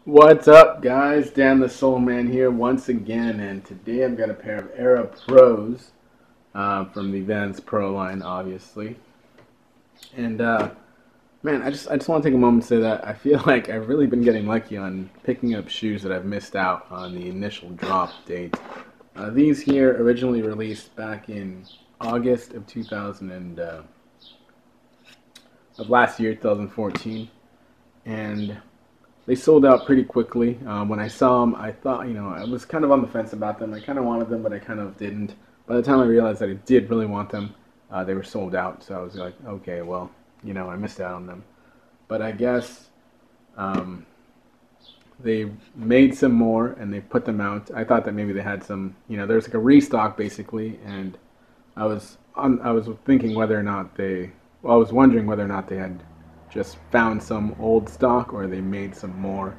What's up, guys? Dan the Soul Man here once again, and today I've got a pair of Era Pros from the Vans Pro line, obviously. And man, I just want to take a moment to say that I feel like I've really been getting lucky on picking up shoes that I've missed out on the initial drop date. These here originally released back in August of 2000 of last year, 2014, and they sold out pretty quickly. When I saw them, I thought, I was kind of on the fence about them. I kind of wanted them, but I kind of didn't. By the time I realized that I did really want them, they were sold out. So I was like, okay, well, I missed out on them. But I guess they made some more and they put them out. I thought that maybe they had some, there's like a restock basically, and I was thinking whether or not I was wondering whether or not they had just found some old stock or they made some more.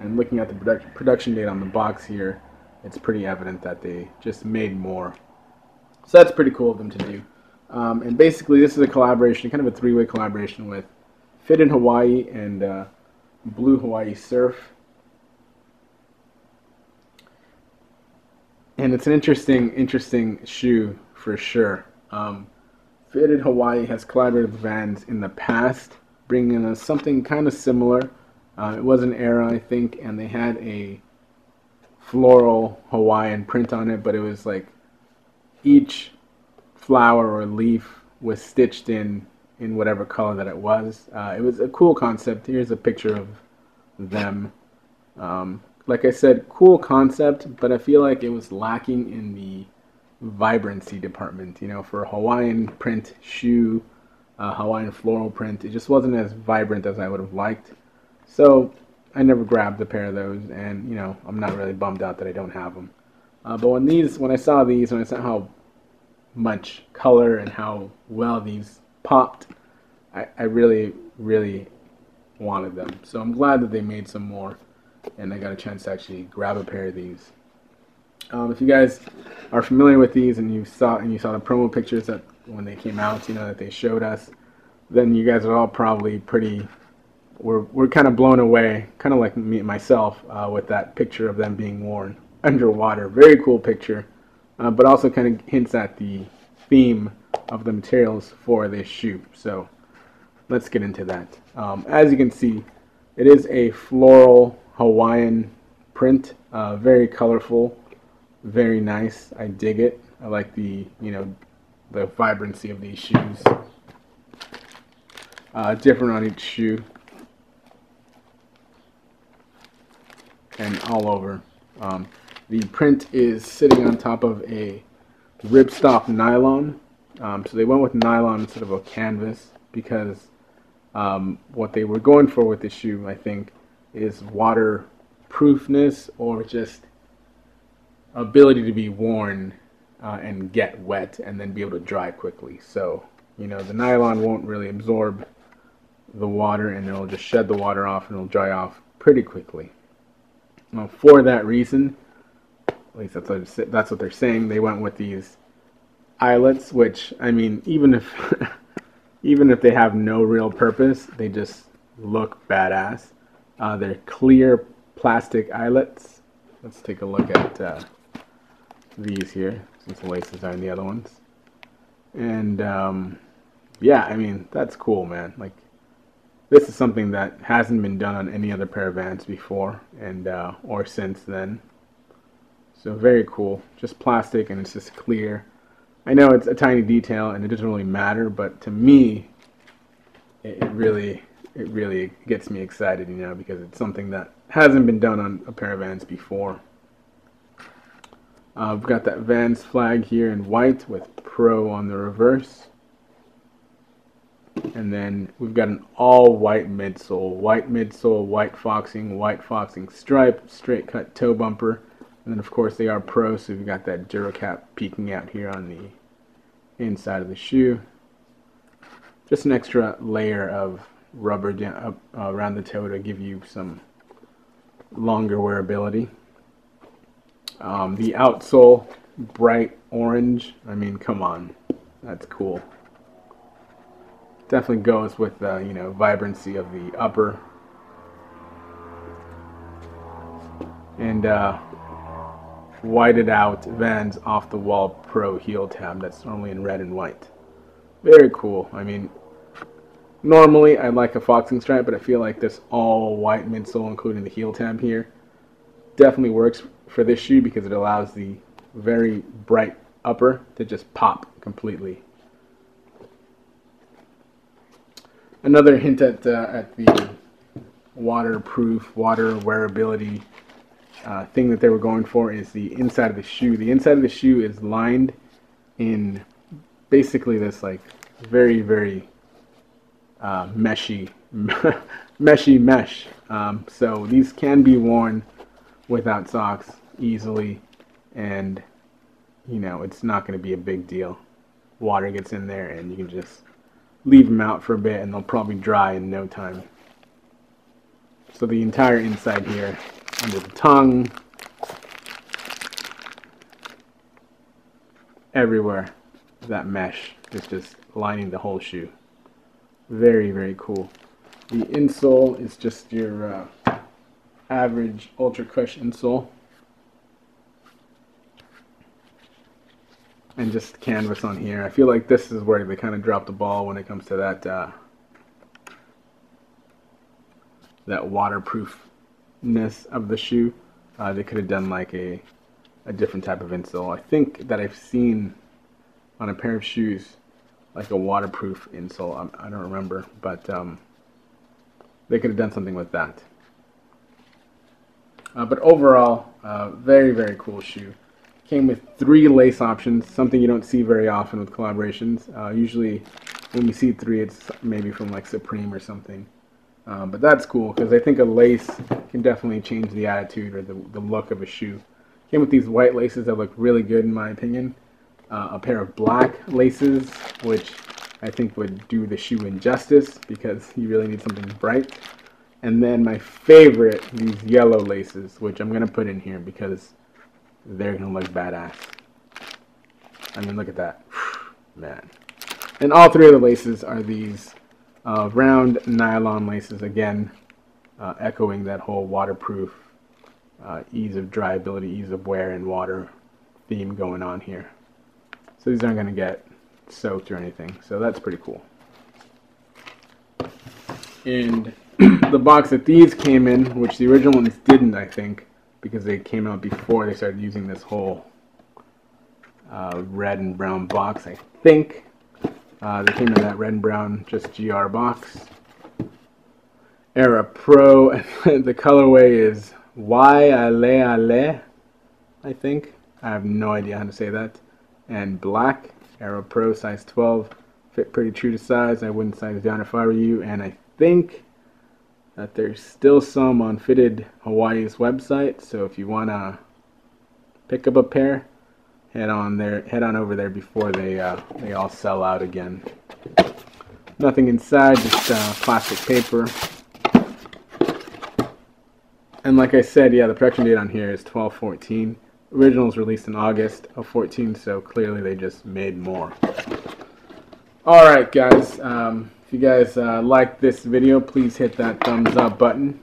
And looking at the production date on the box here, it's pretty evident that they just made more. So that's pretty cool of them to do. And basically this is a collaboration, kind of a three-way collaboration with Fit in Hawaii and Blue Hawaii Surf. And it's an interesting shoe for sure. Fit in Hawaii has collaborated with Vans in the past, bringing us something kind of similar. It was an Era, I think, and they had a floral Hawaiian print on it, but it was like each flower or leaf was stitched in whatever color that it was. It was a cool concept. Here's a picture of them. Like I said, cool concept, but I feel like it was lacking in the vibrancy department. For a Hawaiian print shoe, Hawaiian floral print, it just wasn't as vibrant as I would have liked. So I never grabbed a pair of those, and I'm not really bummed out that I don't have them. But when I saw these, when I saw how much color and how well these popped, I really wanted them. So I'm glad that they made some more, and I got a chance to actually grab a pair of these. If you guys are familiar with these and you saw the promo pictures that when they came out, that they showed us, then you guys are all probably we're kind of blown away, kind of like me myself, with that picture of them being worn underwater. Very cool picture, but also kind of hints at the theme of the materials for this shoe. So let's get into that. As you can see, it is a floral Hawaiian print, very colorful, very nice. I dig it. I like the vibrancy of these shoes. Different on each shoe and all over. The print is sitting on top of a ripstop nylon. So they went with nylon instead of a canvas because what they were going for with this shoe, I think, is waterproofness or just ability to be worn and get wet and then be able to dry quickly. So the nylon won't really absorb the water and it'll just shed the water off and it'll dry off pretty quickly. Now, for that reason, at least that's what they're saying, they went with these eyelets, which, I mean, even if they have no real purpose, they just look badass. They're clear plastic eyelets. Let's take a look at these here, since the laces are in the other ones. And yeah, I mean, that's cool, man. Like, this is something that hasn't been done on any other pair of Vans before and or since then. So very cool. Just plastic and it's just clear. I know it's a tiny detail and it doesn't really matter, but to me it really gets me excited, because it's something that hasn't been done on a pair of Vans before. We've got that Vans flag here in white with Pro on the reverse. And then we've got an all white midsole, white foxing stripe, straight cut toe bumper. And then of course they are Pro, so we've got that Duracap peeking out here on the inside of the shoe. Just an extra layer of rubber up around the toe to give you some longer wearability. The outsole, bright orange. I mean, come on, that's cool. Definitely goes with the vibrancy of the upper. and whited out Vans Off the Wall Pro heel tab that's normally in red and white. Very cool. I mean, normally I like a foxing stripe, but I feel like this all white midsole, including the heel tab here, definitely works for this shoe because it allows the very bright upper to just pop completely. Another hint at the waterproof, water wearability thing that they were going for is the inside of the shoe. The inside of the shoe is lined in basically this like very, very meshy mesh. So these can be worn without socks easily, and you know, it's not going to be a big deal. Water gets in there and you can just leave them out for a bit and they'll probably dry in no time. So the entire inside here, under the tongue, everywhere, that mesh is just lining the whole shoe. Very, very cool. The insole is just your average Ultra Crush insole. And just canvas on here. I feel like this is where they kind of drop the ball when it comes to that that waterproofness of the shoe. They could have done like a different type of insole. I think that I've seen on a pair of shoes like a waterproof insole. I don't remember, but they could have done something with that. But overall, very, very cool shoe. Came with 3 lace options, something you don't see very often with collaborations. Usually when you see 3, it's maybe from like Supreme or something. But that's cool because I think a lace can definitely change the attitude or the look of a shoe. Came with these white laces that look really good in my opinion. A pair of black laces, which I think would do the shoe injustice because you really need something bright. And then my favorite, these yellow laces, which I'm going to put in here because they're going to look badass. I mean, look at that. Man. And all 3 of the laces are these round nylon laces, again, echoing that whole waterproof, ease of dryability, ease of wear and water theme going on here. So these aren't going to get soaked or anything. So that's pretty cool. And the box that these came in, which the original ones didn't, I think, because they came out before they started using this whole red and brown box, I think. They came in that red and brown, just GR box. Era Pro, the colorway is Y Ale Ale, I think. I have no idea how to say that. And black, Era Pro, size 12. Fit pretty true to size. I wouldn't size down if I were you. And I think that there's still some on Fitted Hawaii's website, so if you want to pick up a pair, head on over there before they all sell out again. Nothing inside, just plastic paper. And like I said, yeah, the production date on here is 12/14. Originals released in August of 14, so clearly they just made more. Alright guys, if you guys like this video, please hit that thumbs up button.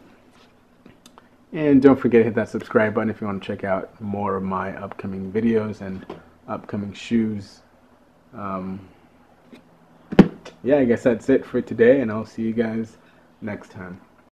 And don't forget to hit that subscribe button if you want to check out more of my upcoming videos and upcoming shoes. Yeah, I guess that's it for today, and I'll see you guys next time.